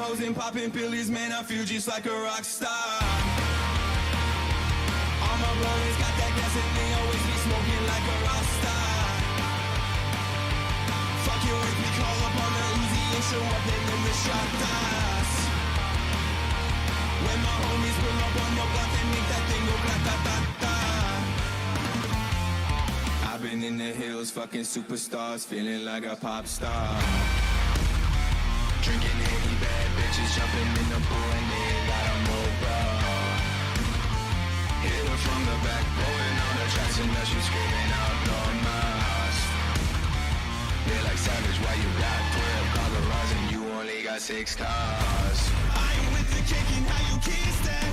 Hoes and popping pillies, man, I feel just like a rock star. All my brothers got that gas and they always be smoking like a rock star. Fuck you with me, call up on the Uzi and show up and then the shot dies. When my homies pull up on your block and make that thing go grata-ta-ta. I've been in the hills, fucking superstars, feeling like a pop star. Drinking Henny, bad bitches jumping in the pool and they ain't got no bra. Hit a from the back, blowing on the tracks, and now she's screaming out, no mas. They're like, savage, why you got 12 Colorados and you only got 6 cars? I ain't with the kicking, how you kiss that?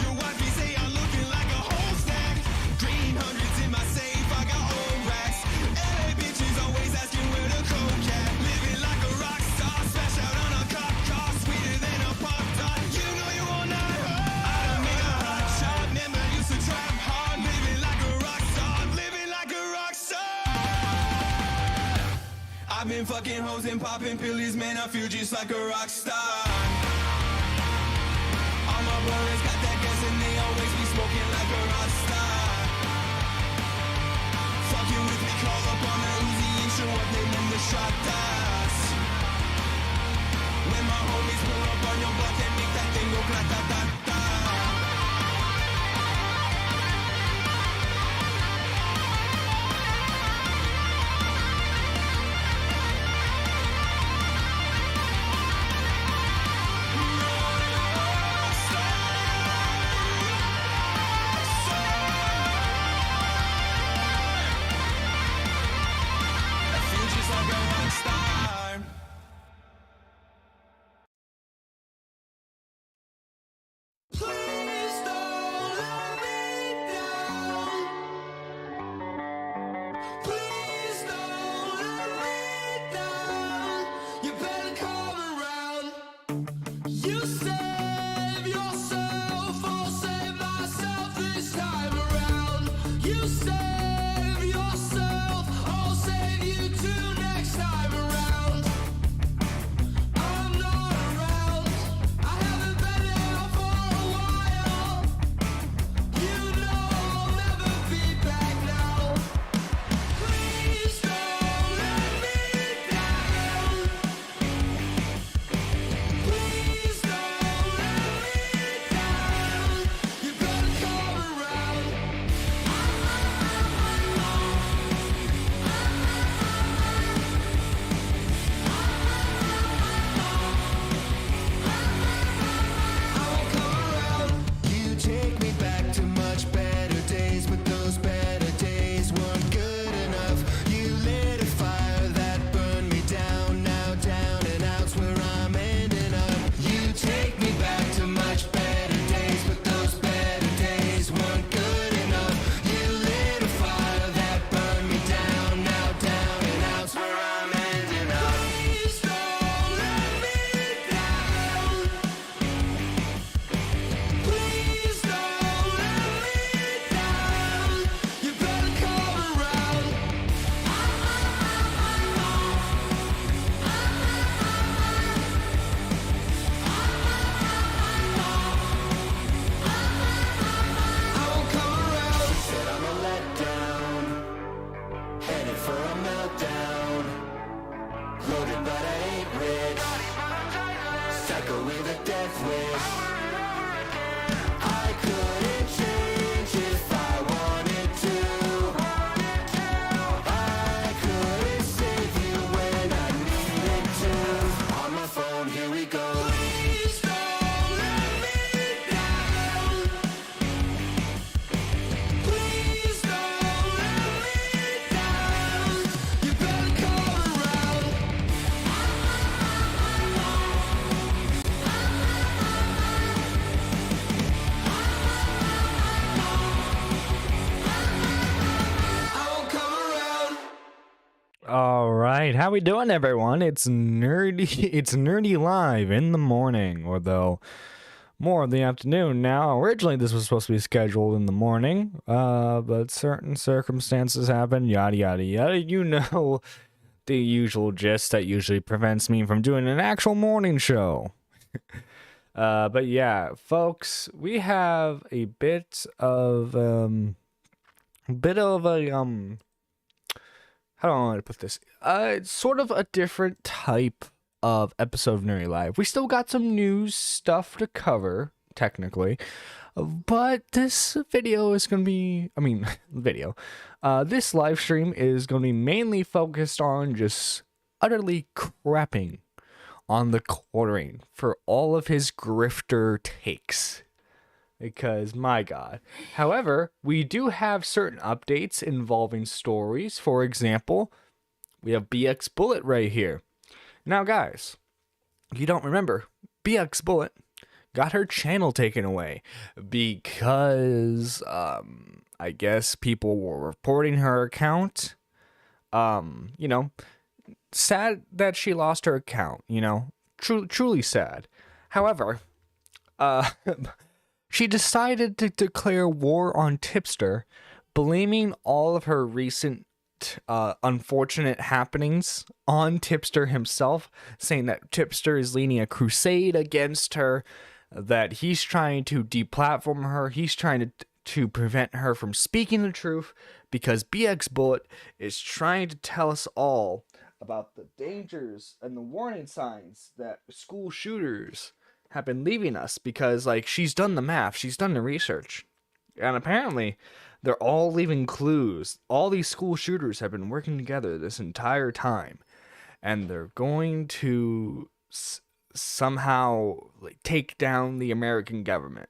Your wife, you say I'm looking like a whole stack. Green hundreds in my safe, I got old racks. LA bitches always asking where the coke at. Living like a rock star, smash out on a cop car, sweeter than a pop tart. You know you all not hurt. I done made a hot shot, never used to trap hard. Living like a rock star, living like a rock star. I've been fucking hoes and popping pillies, man, I feel just like a rock star. All my brothers got that gas and they always be smoking like a rock star. Fucking with me, call up on the Uzi and show up, they name the shot dots. When my homies pull up on your block and make that thing go grata-ta-ta. All right, how we doing, everyone? It's nerdy live in the morning, or though more of the afternoon now. Originally, this was supposed to be scheduled in the morning, but certain circumstances happen. Yada yada yada. You know the usual gist that usually prevents me from doing an actual morning show. But yeah, folks, we have a bit of a how do I want to put this? It's sort of a different type of episode of Nerdy Live. We still got some news stuff to cover, technically, but this video is going to be, this live stream is going to be mainly focused on just utterly crapping on the Quartering for all of his grifter takes. because my God. However, we do have certain updates involving stories. For example, we have BX Bullet right here. Now, guys, if you don't remember, BX Bullet got her channel taken away because I guess people were reporting her account. You know, sad that she lost her account, you know. Truly sad. However, she decided to declare war on Tipster, blaming all of her recent unfortunate happenings on Tipster himself, saying that Tipster is leading a crusade against her, that he's trying to deplatform her, he's trying to prevent her from speaking the truth, because BX Bullet is trying to tell us all about the dangers and the warning signs that school shooters have been leaving us, because like she's done the math, she's done the research, and apparently they're all leaving clues. All these school shooters have been working together this entire time, and they're going to somehow like take down the American government.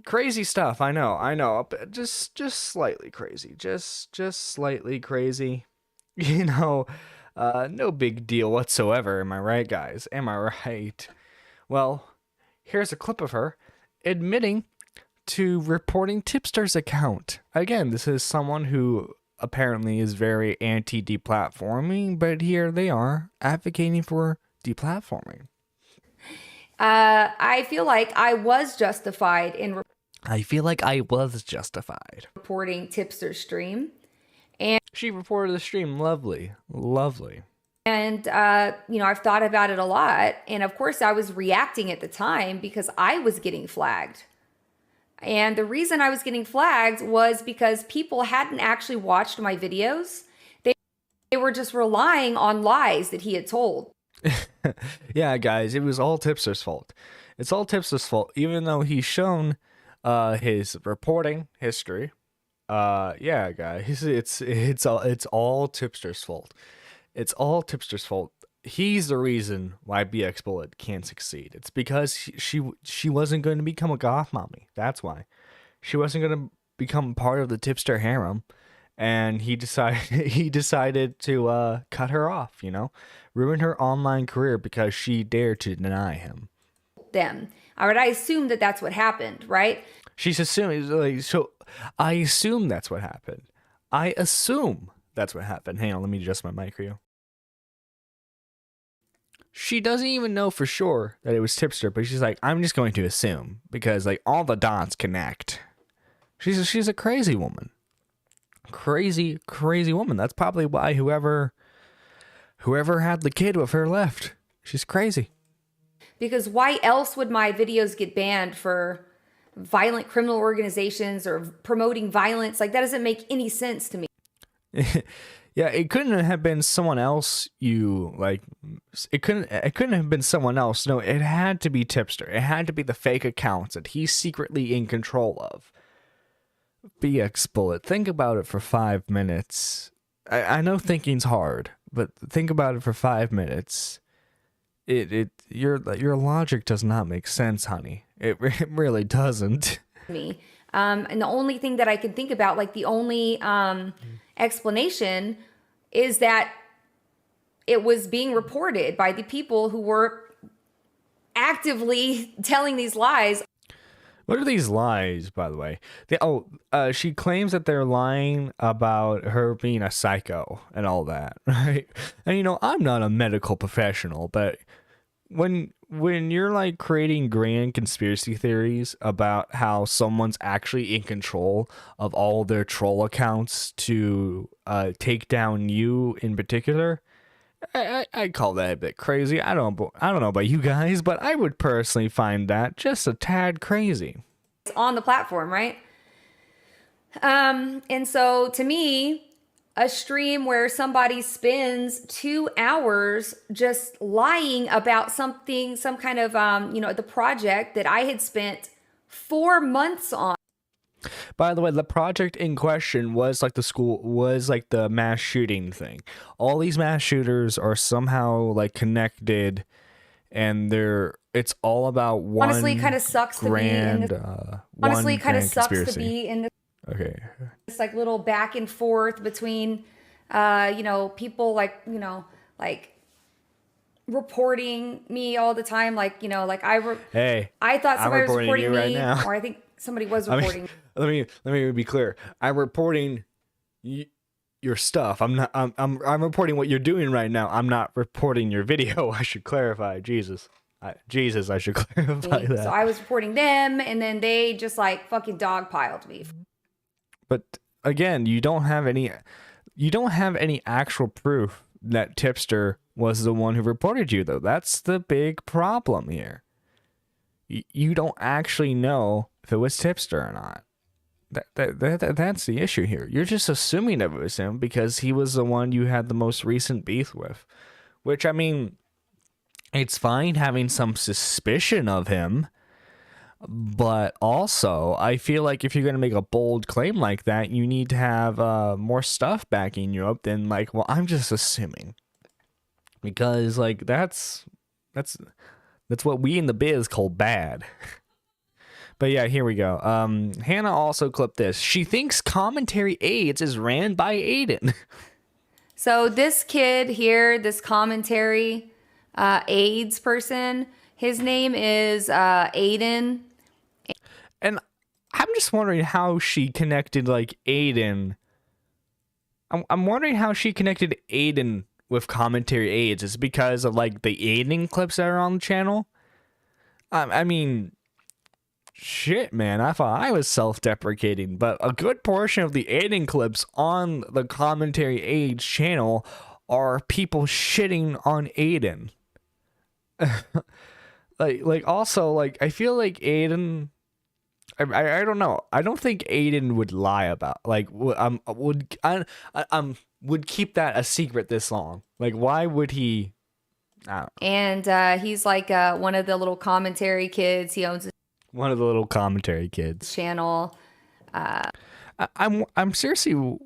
Crazy stuff, I know, but just slightly crazy, just slightly crazy. You know, no big deal whatsoever. Am I right, guys? Am I right? Well, here's a clip of her admitting to reporting Tipster's account. Again, this is someone who apparently is very anti-deplatforming, but here they are advocating for deplatforming. I feel like I was justified in reporting Tipster's stream. She reported the stream. Lovely. And, you know, I've thought about it a lot. And of course, I was reacting at the time because I was getting flagged. And the reason I was getting flagged was because people hadn't actually watched my videos. They were just relying on lies that he had told. Yeah, guys, it was all Tipster's fault. It's all Tipster's fault, even though he's shown his reporting history. Yeah, guys, it's all Tipster's fault. It's all Tipster's fault. He's the reason why BX Bullet can't succeed. It's because she wasn't going to become a goth mommy. That's why. She wasn't going to become part of the Tipster harem, and he decided to cut her off, you know, ruin her online career because she dared to deny him. Them. All right, I assume that that's what happened, right? She's assuming, like, so I assume that's what happened. I assume that's what happened. Hang on, let me adjust my mic for you. She doesn't even know for sure that it was Tipster, but she's like, I'm just going to assume because like all the dots connect. She's a crazy woman. Crazy woman. That's probably why whoever had the kid with her left. She's crazy. Because why else would my videos get banned for violent criminal organizations or promoting violence? Like that doesn't make any sense to me. Yeah, it couldn't have been someone else. It couldn't have been someone else. No, it had to be Tipster. It had to be the fake accounts that he's secretly in control of. BX Bullet, think about it for 5 minutes. I know thinking's hard, but think about it for 5 minutes. Your logic does not make sense, honey. It really doesn't. And the only thing that I can think about, like the only explanation, is that it was being reported by the people who were actively telling these lies. What are these lies, by the way? She claims that they're lying about her being a psycho and all that, right? And you know, I'm not a medical professional, but when you're like creating grand conspiracy theories about how someone's actually in control of all their troll accounts to take down you in particular, I call that a bit crazy. I don't know about you guys, but I would personally find that just a tad crazy. It's on the platform, right? And so to me, a stream where somebody spends 2 hours just lying about something, some kind of, the project that I had spent 4 months on. By the way, the project in question was like the mass shooting thing. All these mass shooters are somehow like connected and it's all about one Honestly, it kind of sucks to be in grand this. one Honestly, it kind of grand sucks to conspiracy. be in Okay. this like little back and forth between, people like reporting me all the time. Like, like Hey, I thought I'm somebody was reporting reporting you me, right now. or I think somebody was I reporting. mean, let me be clear. I'm reporting your stuff. I'm reporting what you're doing right now. I'm not reporting your video. I should clarify. I should clarify So that. I was reporting them, and then they just like fucking dogpiled me. But again, you don't have any actual proof that Tipster was the one who reported you, though. That's the big problem here. You don't actually know if it was Tipster or not. That's the issue here. You're just assuming it was him because he was the one you had the most recent beef with. Which, I mean, it's fine having some suspicion of him, but also I feel like if you're going to make a bold claim like that, you need to have more stuff backing you up than like, well, I'm just assuming. Because like that's what we in the biz call bad. But yeah, here we go. Hannah also clipped this. She thinks Commentary AIDS is ran by Aiden. So this kid here, this commentary AIDS person, his name is Aiden. And I'm just wondering how she connected like Aiden. I'm wondering how she connected Aiden with Commentary AIDS. Is it because of like the Aiden clips that are on the channel? I mean, shit, man. I thought I was self-deprecating, but a good portion of the Aiden clips on the Commentary AIDS channel are people shitting on Aiden. like also like I feel like Aiden. I don't know. I don't think Aiden would lie about would keep that a secret this long. Like, why would he? I don't know. And he's like one of the little commentary kids. He owns a One of the little commentary kids. channel. I'm seriously.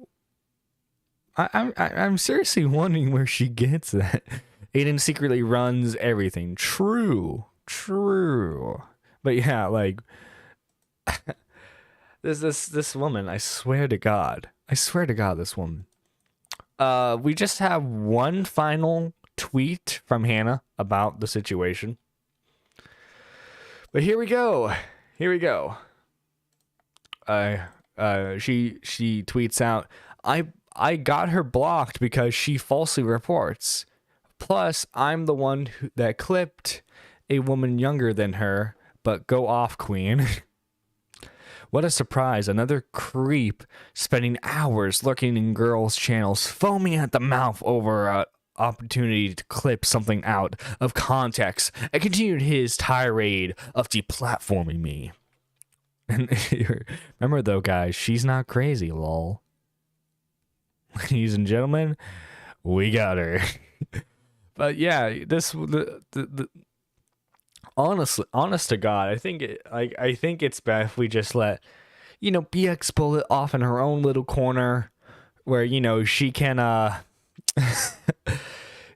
I'm seriously wondering where she gets that. Aiden secretly runs everything. True. But yeah, like. This woman, I swear to God, this woman. We just have one final tweet from Hannah about the situation. But here we go. She tweets out, I got her blocked because she falsely reports. Plus, I'm the one that clipped a woman younger than her, but go off, queen. What a surprise, another creep spending hours lurking in girls' channels, foaming at the mouth over an opportunity to clip something out of context, and continued his tirade of deplatforming me. And remember though, guys, she's not crazy, lol. Ladies and gentlemen, we got her. But yeah, honest to God, I think it's best if we just let, BX Bullet off in her own little corner, where she can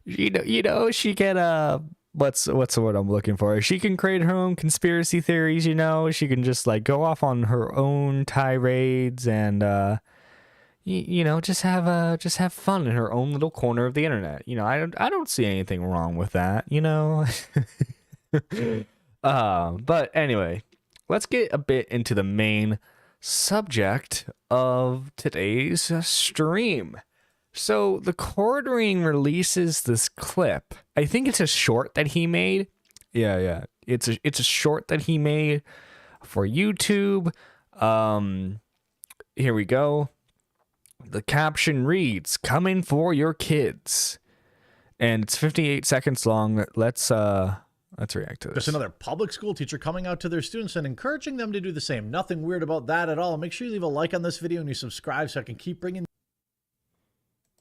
she can what's the word I'm looking for? She can create her own conspiracy theories. She can just like go off on her own tirades and just have fun in her own little corner of the internet. I don't see anything wrong with that. But anyway, let's get a bit into the main subject of today's stream. So the Quartering releases this clip. I think it's a short that he made. Yeah. It's a short that he made for YouTube. Here we go. The caption reads, "Coming for your kids." And it's 58 seconds long. Let's react to this. Just another public school teacher coming out to their students and encouraging them to do the same. Nothing weird about that at all. Make sure you leave a like on this video and you subscribe so I can keep bringing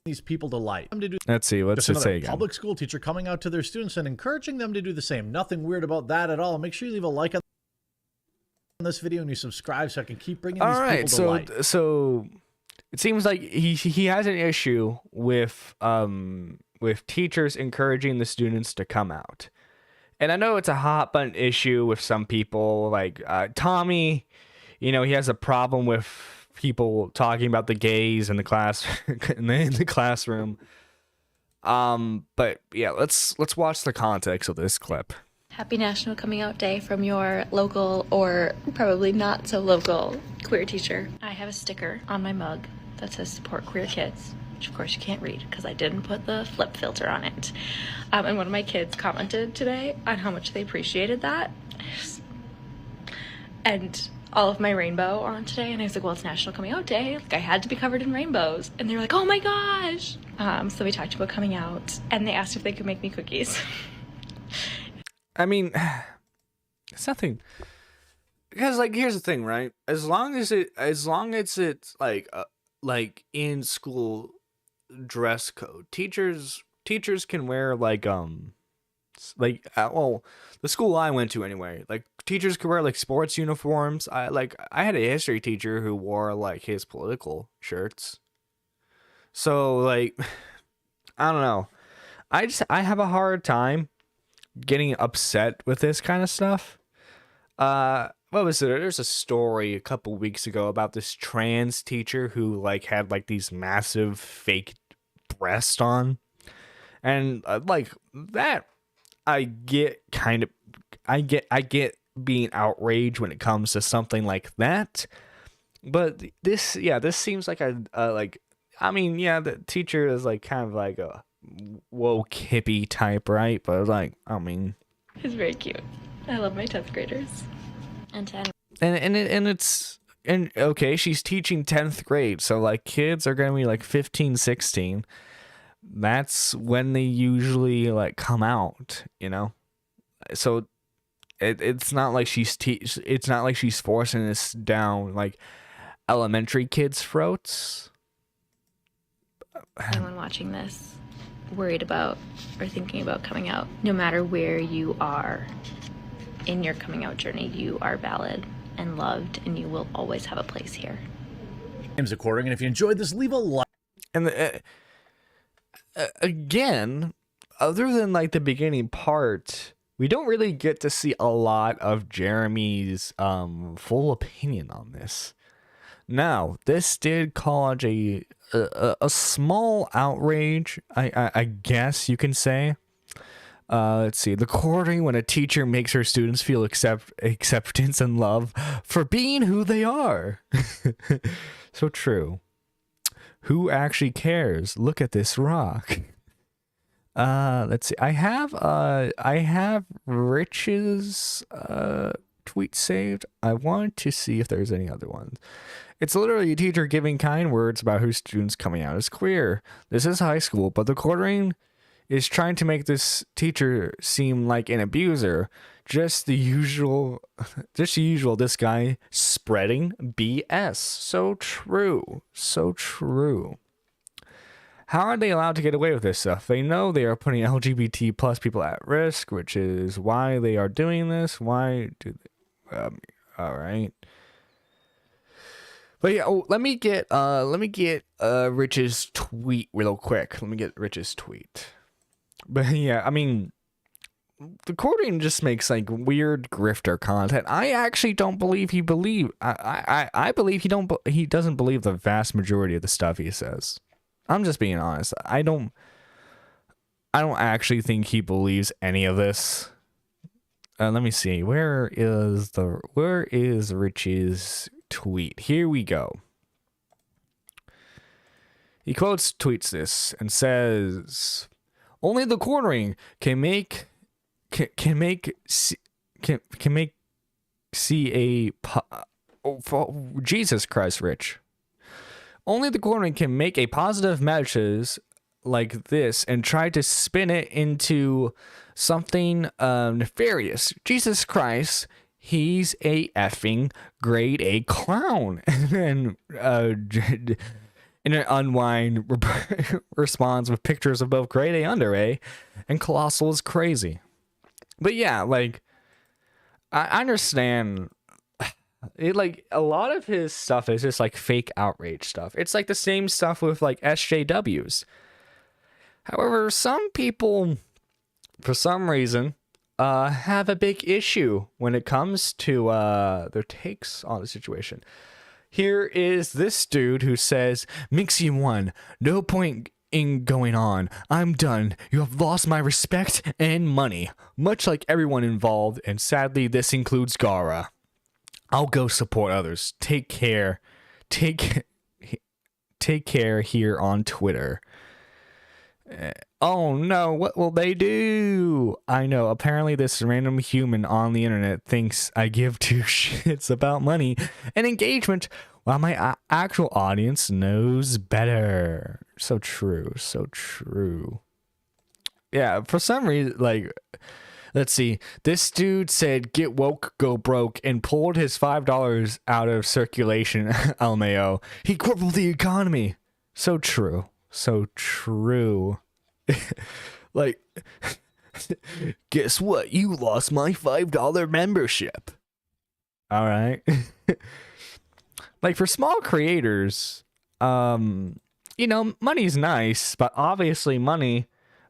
these people to light. Let's see. Let's just say again. Public school teacher coming out to their students and encouraging them to do the same. Nothing weird about that at all. Make sure you leave a like on this video and you subscribe so I can keep bringing these people to light. So it seems like he has an issue with teachers encouraging the students to come out. And I know it's a hot button issue with some people, like Tommy. You know, he has a problem with people talking about the gays in the class in the classroom. But yeah, let's watch the context of this clip. Happy National Coming Out Day from your local, or probably not so local, queer teacher. I have a sticker on my mug that says support queer kids, which of course you can't read because I didn't put the flip filter on it. And one of my kids commented today on how much they appreciated that. And all of my rainbow on today, and I was like, well, it's National Coming Out Day, like I had to be covered in rainbows. And they were like, oh my gosh. So we talked about coming out, and they asked if they could make me cookies. I mean, it's nothing, because like here's the thing, right? As long as it's like in school dress code, teachers can wear well, the school I went to anyway, like teachers could wear like sports uniforms. I had a history teacher who wore like his political shirts. So like, I don't know. I have a hard time getting upset with this kind of stuff. What was it? There's a story a couple weeks ago about this trans teacher who like had like these massive fake breasts on, and like that, I get being outraged when it comes to something like that. But this seems like the teacher is like kind of like a woke hippie type, right? But like, I mean, It's very cute. I love my 10th graders. And 10. And okay, she's teaching 10th grade, so like kids are gonna be like 15, 16. That's when they usually like come out, you know. So it's not like it's not like she's forcing this down like elementary kids' throats. Anyone watching this worried about or thinking about coming out, no matter where you are in your coming out journey, you are valid and loved, and you will always have a place here. James According, and if you enjoyed this, leave a like. And again, other than like the beginning part, we don't really get to see a lot of Jeremy's full opinion on this. Now, this did cause a small outrage, I guess you can say. Let's see. The quartering when a teacher makes her students feel acceptance and love for being who they are. So true. Who actually cares? Look at this rock. Let's see. I have Rich's tweet saved. I want to see if there's any other ones. It's literally a teacher giving kind words about whose students coming out as queer. This is high school, but the quartering is trying to make this teacher seem like an abuser. Just the usual, this guy spreading BS. So true. So true. How are they allowed to get away with this stuff? They know they are putting LGBT plus people at risk, which is why they are doing this. Why do they? All right. But yeah, let me get Rich's tweet real quick. Let me get Rich's tweet. But yeah, I mean, the quartering just makes like weird grifter content. I actually don't believe I believe he doesn't believe the vast majority of the stuff he says. I'm just being honest. I don't actually think he believes any of this. Let me see. Where is Rich's tweet? Here we go. He tweets this and says, "Only the quartering can make Jesus Christ, Rich. Only the quartering can make a positive messages like this and try to spin it into something nefarious. Jesus Christ, he's a effing grade A clown." And in an unwind responds with pictures of both grade A under A and Colossal is crazy. But yeah, like, I understand. It, like, a lot of his stuff is just like fake outrage stuff. It's like the same stuff with like SJWs. However, some people, for some reason, have a big issue when it comes to their takes on the situation. Here is this dude who says, Mixie won. No point in going on. I'm done. You have lost my respect and money, much like everyone involved, and sadly, this includes Gara. I'll go support others. Take care. Take care here on Twitter. Oh no, what will they do? I know, apparently this random human on the internet thinks I give two shits about money and engagement while my actual audience knows better. So true, so true. Yeah, for some reason, like, let's see, this dude said get woke, go broke, and pulled his $5 out of circulation, LMAO. He crippled the economy. So true. So true. Like, guess what? You lost my $5 membership. All right. Like, for small creators, you know, money's nice, but obviously money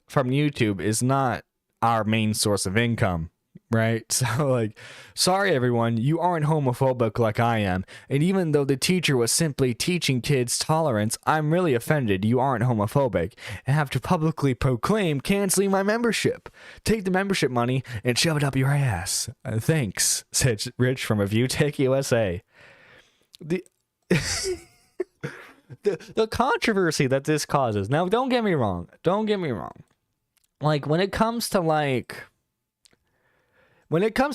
from YouTube is not our main source of income, right? So, like, sorry everyone, you aren't homophobic like I am, and even though the teacher was simply teaching kids tolerance, I'm really offended you aren't homophobic and have to publicly proclaim canceling my membership. Take the membership money and shove it up your ass. Thanks, said Rich from Review Tech USA. The the controversy that this causes. Now, don't get me wrong. Like, when it comes to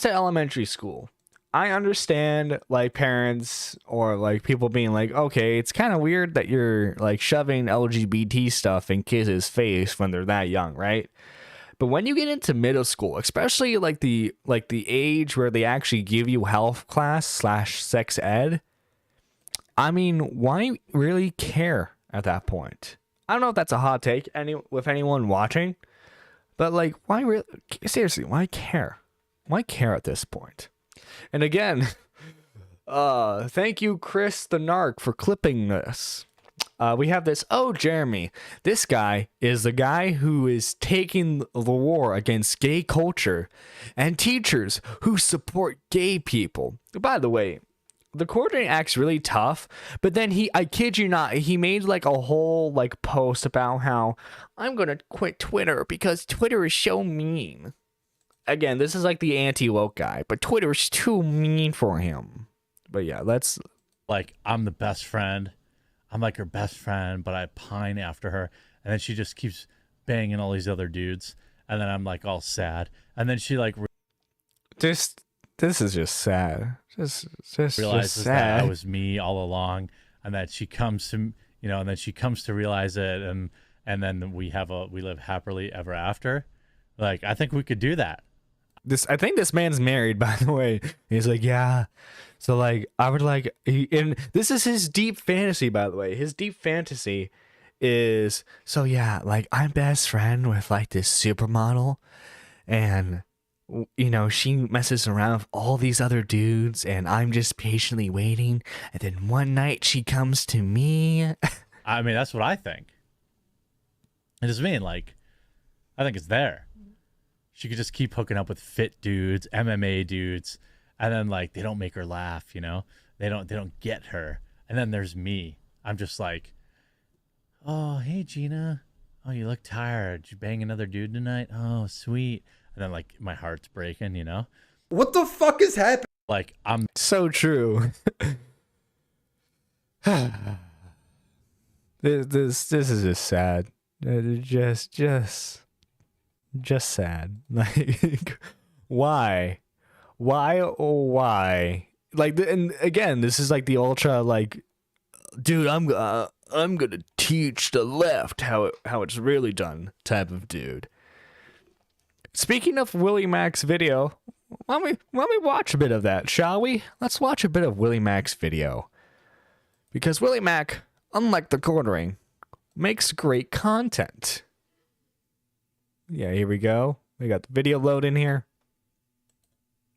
elementary school, I understand, like, parents or, like, people being like, okay, it's kind of weird that you're, like, shoving LGBT stuff in kids' face when they're that young, right? But when you get into middle school, especially, like the age where they actually give you health class / sex ed, I mean, why really care at that point? I don't know if that's a hot take with anyone watching, but, like, why really? Seriously, why care? Why care at this point? And again, thank you, Chris the Narc, for clipping this. We have this. Oh, Jeremy. This guy is the guy who is taking the war against gay culture and teachers who support gay people. By the way, the coordinating act's really tough, but then I kid you not, he made like a whole like post about how I'm gonna quit Twitter because Twitter is so mean. Again, this is like the anti-woke guy, but Twitter is too mean for him. But yeah, let's... Like, I'm the best friend. I'm like her best friend, but I pine after her. And then she just keeps banging all these other dudes. And then I'm like all sad. And then she like... This is just sad. Just realizes sad. that I was me all along. And that she comes to, you know, and then she comes to realize it. And then we live happily ever after. Like, I think we could do that. I think this man's married, by the way. He's like, yeah. So, like, I would like, and this is his deep fantasy, by the way. His deep fantasy is, so yeah, like, I'm best friend with like this supermodel, and you know, she messes around with all these other dudes, and I'm just patiently waiting, and then one night she comes to me. I mean, that's what I think. I just mean, like, I think it's there. She could just keep hooking up with fit dudes, MMA dudes, and then like they don't make her laugh, you know? They don't get her. And then there's me. I'm just like, "Oh, hey Gina. Oh, you look tired. Did you bang another dude tonight? Oh, sweet." And then like my heart's breaking, you know? What the fuck is happening? Like, I'm So true. This is just sad. Just sad. Like, why? Like, and again, this is like the ultra like, dude, I'm gonna teach the left how it's really done type of dude. Speaking of Willie Mack's video, why don't we watch a bit of that, shall we? Let's watch a bit of Willie Mack's video, because Willie Mack, unlike the quartering, makes great content. Yeah, here we go. We got the video load in here.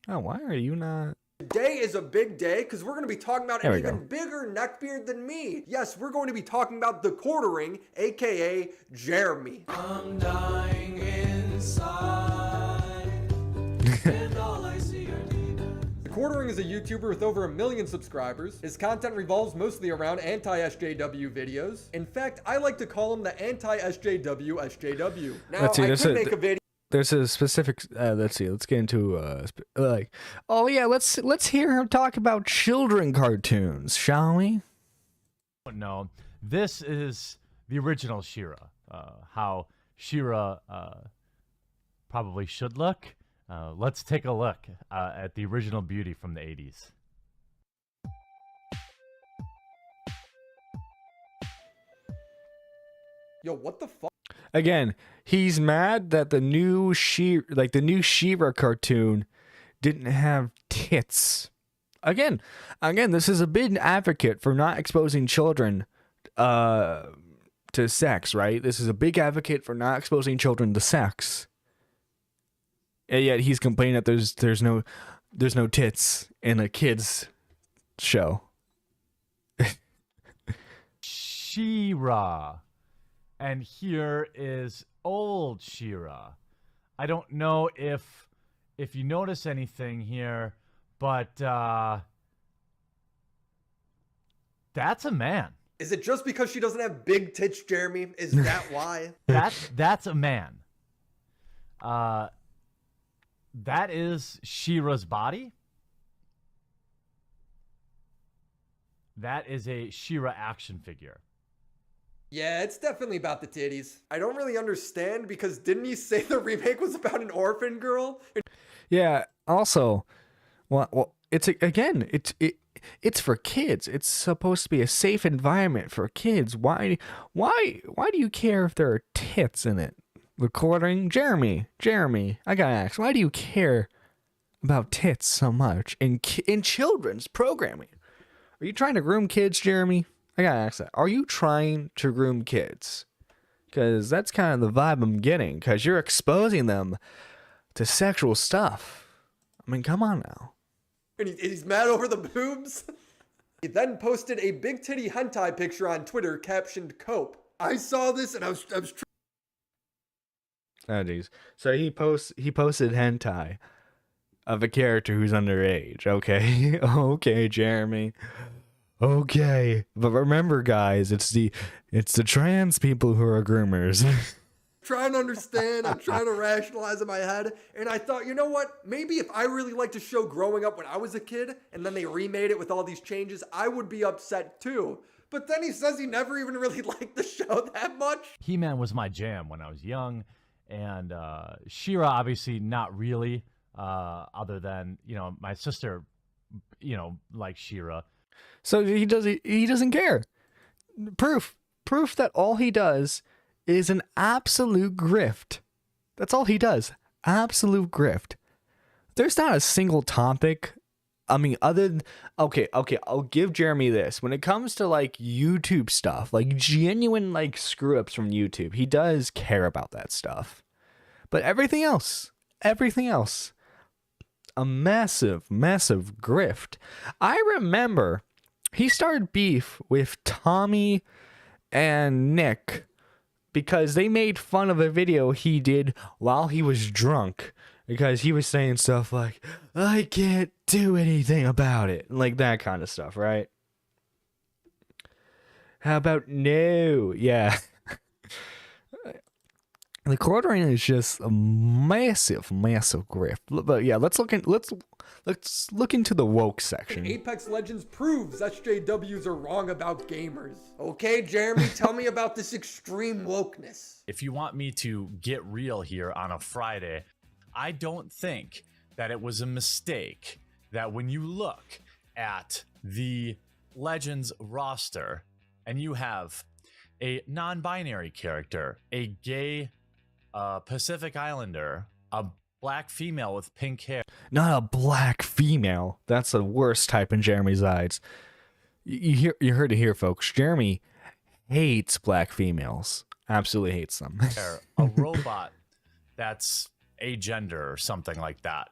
Oh, why are you not? Today is a big day because we're going to be talking about There an we go. even bigger neckbeard than me. Yes, we're going to be talking about the quartering, aka Jeremy. I'm dying inside. Quartering is a YouTuber with over 1 million subscribers. His content revolves mostly around anti-SJW videos. In fact, I like to call him the anti-SJW SJW. Now, Let's see, I there's could a- make a video. There's a specific. Let's see. Let's get into like. Oh yeah. Let's hear him talk about children cartoons, shall we? No, this is the original She-Ra. How She-Ra probably should look. Let's take a look at the original beauty from the 80s. Yo, what the fuck? Again, he's mad that the new She-Ra cartoon didn't have tits. Again, this is a big advocate for not exposing children to sex, right? This is a big advocate for not exposing children to sex. And yet he's complaining that there's no tits in a kids show. She-Ra. And here is old She-Ra. I don't know if you notice anything here, but that's a man. Is it just because she doesn't have big tits, Jeremy? Is that why? That's a man. That is She-Ra's body. That is a She-Ra action figure. Yeah, it's definitely about the titties. I don't really understand because didn't he say the remake was about an orphan girl? Yeah. Also, well, it's for kids. It's supposed to be a safe environment for kids. Why do you care if there are tits in it? Recording, Jeremy, I gotta ask, why do you care about tits so much in children's programming? Are you trying to groom kids, Jeremy? I gotta ask that. Are you trying to groom kids? Because that's kind of the vibe I'm getting. Because you're exposing them to sexual stuff. I mean, come on now. And he's mad over the boobs? He then posted a big titty hentai picture on Twitter captioned "Cope." I saw this and I was Oh jeez. So he posted hentai of a character who's underage. Okay. Okay, Jeremy. Okay. But remember, guys, it's the trans people who are groomers. trying to understand. I'm trying to rationalize in my head. And I thought, you know what? Maybe if I really liked a show growing up when I was a kid and then they remade it with all these changes, I would be upset too. But then he says he never even really liked the show that much. He-Man was my jam when I was young, and She-Ra obviously not really, other than, my sister, likes She-Ra. So he doesn't care. Proof that all he does is an absolute grift. That's all he does. Absolute grift. There's not a single topic. I mean, okay, I'll give Jeremy this. When it comes to YouTube stuff, genuine screw ups from YouTube, he does care about that stuff. But everything else, a massive grift. I remember he started beef with Tommy and Nick because they made fun of a video he did while he was drunk, because he was saying stuff like, I can't do anything about it, like that kind of stuff, right? How about no? Yeah. The quartering is just a massive grift. But yeah, let's look into the woke section. Apex Legends proves SJWs are wrong about gamers. Okay, Jeremy, tell me about this extreme wokeness. If you want me to get real here on a Friday, I don't think that it was a mistake that when you look at the Legends roster and you have a non-binary character, a gay Pacific Islander, a black female with pink hair. Not a black female. That's the worst type in Jeremy's eyes. You heard it here, folks. Jeremy hates black females. Absolutely hates them. A robot that's agender or something like that.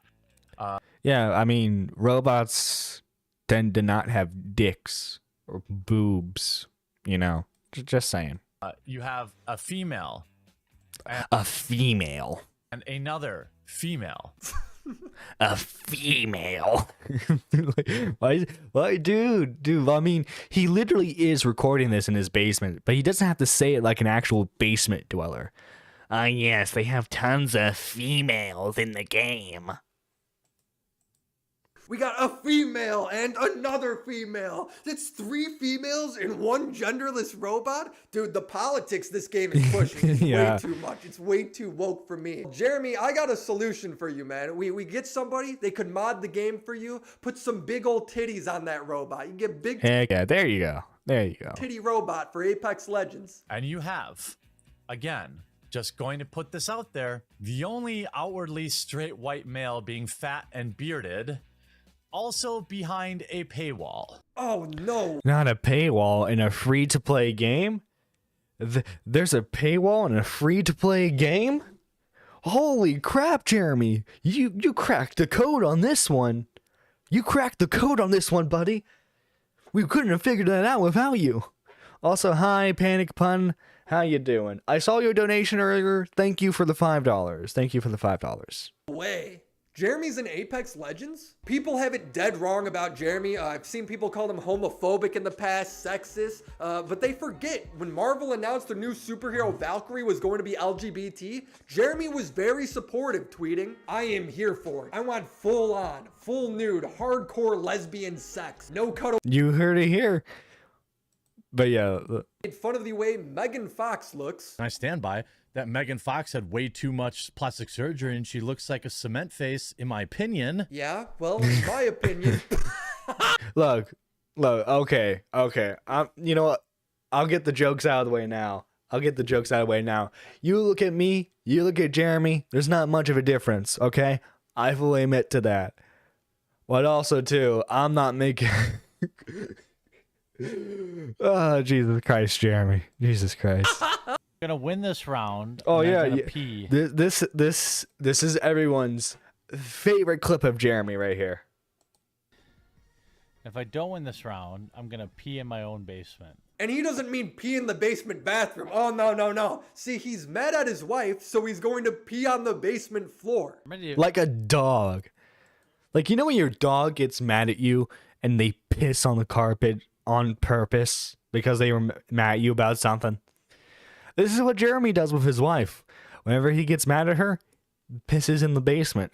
Yeah, I mean, robots tend to not have dicks or boobs, Just saying. You have a female. A female. And another female. A female. Like, why, dude, I mean, he literally is recording this in his basement, but he doesn't have to say it like an actual basement dweller. Ah, yes, they have tons of females in the game. We got a female and another female. That's 3 females in one genderless robot? Dude, the politics this game is pushing is Yeah. way too much. It's way too woke for me. Jeremy, I got a solution for you, man. We get somebody, they could mod the game for you, put some big old titties on that robot. You get big Heck yeah, there you go. There you go. titty robot for Apex Legends. And you have, again, just going to put this out there, the only outwardly straight white male being fat and bearded, also behind a paywall. Oh no. Not a paywall in a free-to-play game? There's a paywall in a free-to-play game? Holy crap, Jeremy. You cracked the code on this one. You cracked the code on this one, buddy. We couldn't have figured that out without you. Also, hi, Panic Pun. How you doing? I saw your donation earlier. Thank you for the $5. Thank you for the $5. Way. Jeremy's in Apex Legends? People have it dead wrong about Jeremy. I've seen people call him homophobic in the past, sexist, but they forget when Marvel announced their new superhero Valkyrie was going to be LGBT, Jeremy was very supportive, tweeting, "I am here for it. I want full on, full nude, hardcore lesbian sex. No cuddle." You heard it here. But yeah, Made fun of the way Megan Fox looks. And I stand by that. Megan Fox had way too much plastic surgery and she looks like a cement face, in my opinion. Yeah, well, in my opinion. look, okay. You know what? I'll get the jokes out of the way now. You look at me, you look at Jeremy, there's not much of a difference, okay? I fully admit to that. But also, too, I'm not making... Oh, Jesus Christ, Jeremy. Jesus Christ. I'm gonna win this round. Oh, and yeah. I'm gonna yeah. pee. This is everyone's favorite clip of Jeremy right here. If I don't win this round, I'm gonna pee in my own basement. And he doesn't mean pee in the basement bathroom. Oh, no. See, he's mad at his wife, so he's going to pee on the basement floor. I'm ready to- Like a dog. Like, you know when your dog gets mad at you and they piss on the carpet on purpose because they were mad at you about something? This is what Jeremy does with his wife. Whenever he gets mad at her, pisses in the basement.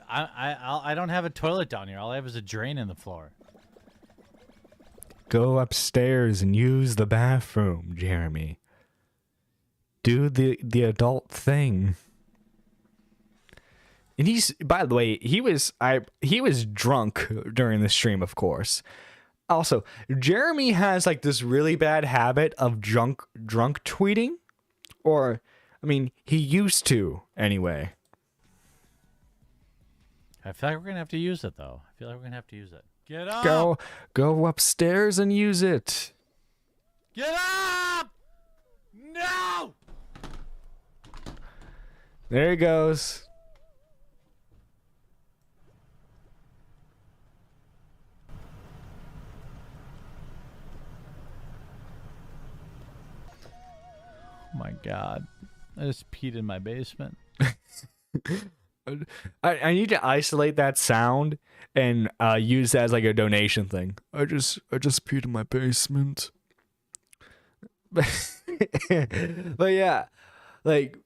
I don't have a toilet down here. All I have is a drain in the floor. Go upstairs and use the bathroom, Jeremy. Do the adult thing. And he's, by the way, he was drunk during the stream, of course. Also, Jeremy has like this really bad habit of drunk tweeting, or I mean, he used to anyway. I feel like we're gonna have to use it though. Get up! Go upstairs and use it. Get up! No! There he goes. Oh my god. I just peed in my basement. I need to isolate that sound and use that as like a donation thing. I just peed in my basement. But yeah, like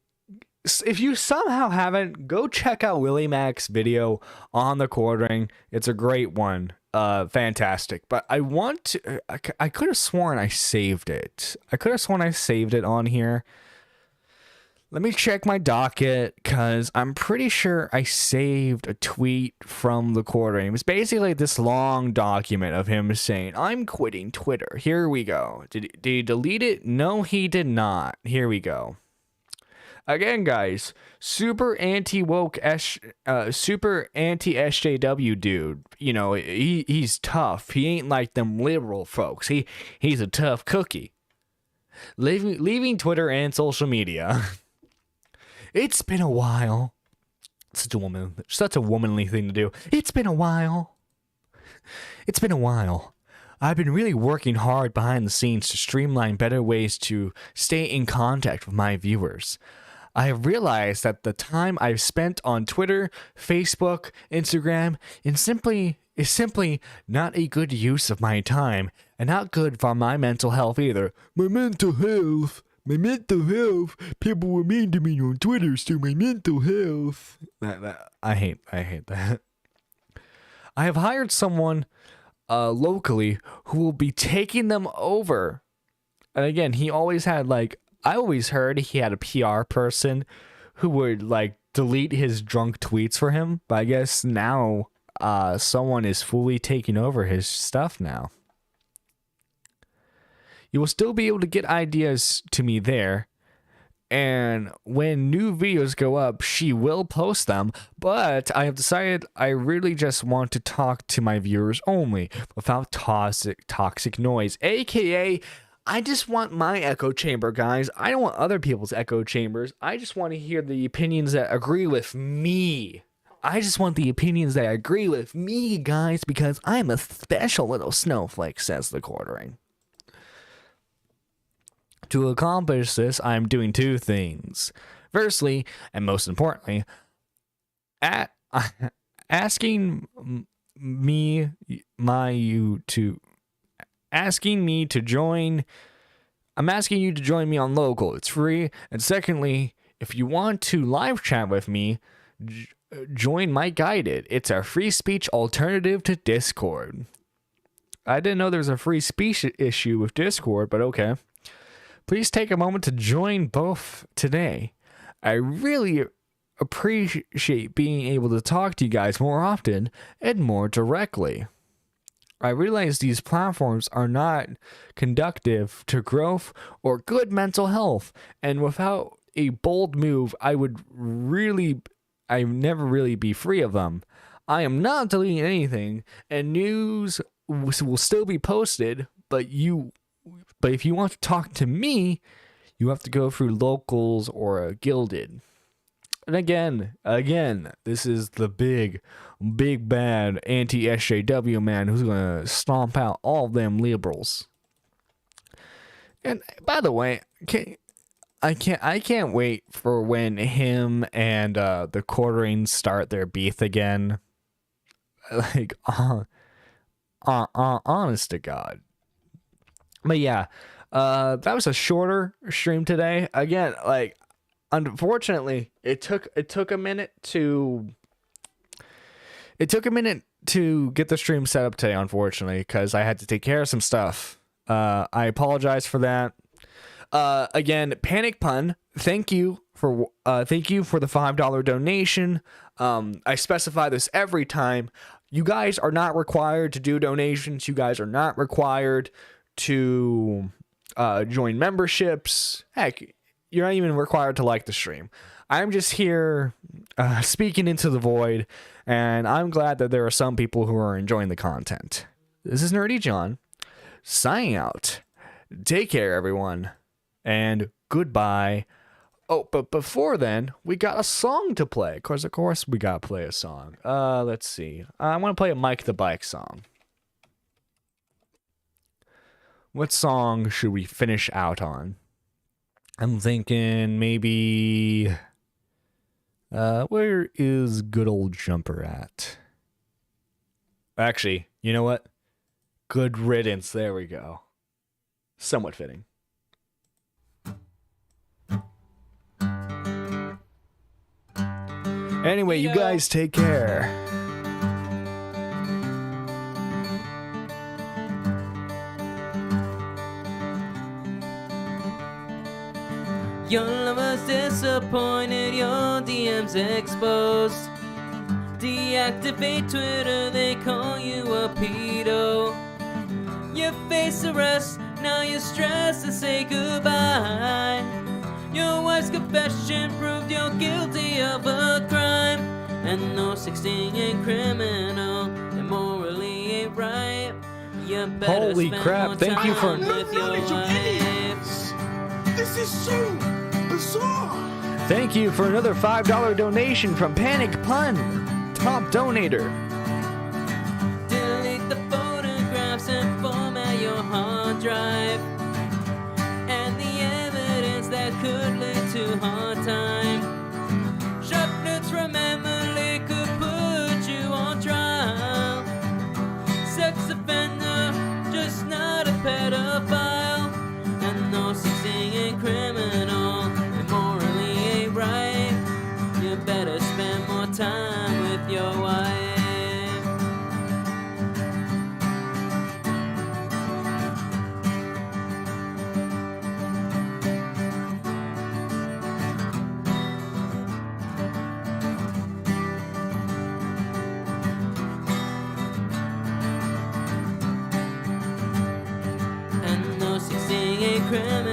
if you somehow haven't, go check out Willie Mac's video on the quartering. It's a great one. Fantastic. But I want to, I could have sworn I saved it. On here. Let me check my docket, because I'm pretty sure I saved a tweet from the quartering. It was basically this long document of him saying, "I'm quitting Twitter." Here we go. Did he delete it? No, he did not. Here we go. Again, guys, super anti-woke, super anti-SJW dude. You know, he's tough. He ain't like them liberal folks. He's a tough cookie. Leaving Twitter and social media. It's been a while. Such a womanly thing to do. It's been a while. I've been really working hard behind the scenes to streamline better ways to stay in contact with my viewers. I have realized that the time I've spent on Twitter, Facebook, Instagram, is simply not a good use of my time, and not good for my mental health either. My mental health. People were mean to me on Twitter, so my mental health. I hate that. I have hired someone locally who will be taking them over. And again, he always had I always heard he had a PR person who would delete his drunk tweets for him. But I guess now someone is fully taking over his stuff now. You will still be able to get ideas to me there. And when new videos go up, she will post them. But I have decided I really just want to talk to my viewers only without toxic noise. AKA, I just want my echo chamber, guys. I don't want other people's echo chambers. I just want to hear the opinions that agree with me. I just want the opinions that agree with me, guys, because I'm a special little snowflake, says the quartering. To accomplish this, I'm doing two things. Firstly, and most importantly, asking me to join. I'm asking you to join me on Local. It's free. And secondly, if you want to live chat with me, join my Guided. It's a free speech alternative to Discord. I didn't know there was a free speech issue with Discord, but okay. Please take a moment to join both today. I really appreciate being able to talk to you guys more often and more directly. I realize these platforms are not conducive to growth or good mental health, and without a bold move, I never really be free of them. I am not deleting anything, and news will still be posted, but if you want to talk to me, you have to go through Locals or Guilded. And again, this is the big bad anti-SJW man who's going to stomp out all of them liberals. And by the way, I can't wait for when him and the quartering start their beef again. Honest to God. But yeah, that was a shorter stream today. Again, unfortunately, it took a minute to get the stream set up today, unfortunately, because I had to take care of some stuff. I apologize for that. Again, Panic Pun, thank you for the $5 donation. I specify this every time. You guys are not required to do donations. You guys are not required to join memberships. Heck, you're not even required to like the stream. I'm just here speaking into the void, and I'm glad that there are some people who are enjoying the content. This is Nerdy John, signing out. Take care, everyone, and goodbye. Oh, but before then, we got a song to play. Of course, we gotta play a song. Let's see. I want to play a Mike the Bike song. What song should we finish out on? I'm thinking maybe... where is Good Old Jumper at? Actually, you know what? Good Riddance. There we go. Somewhat fitting. Anyway, you guys take care. Your lover's disappointed, your DM's exposed. Deactivate Twitter, they call you a pedo. You face arrest, now you're stressed to say goodbye. Your wife's confession proved you're guilty of a crime. And no 16 ain't criminal, and morally ain't right. You better Holy spend crap, more thank you for... time with your wife. This is so bizarre. Thank you for another $5 donation from Panic Pun, top donator. Delete the photographs and format your hard drive. And the evidence that could lead to hard times. criminal.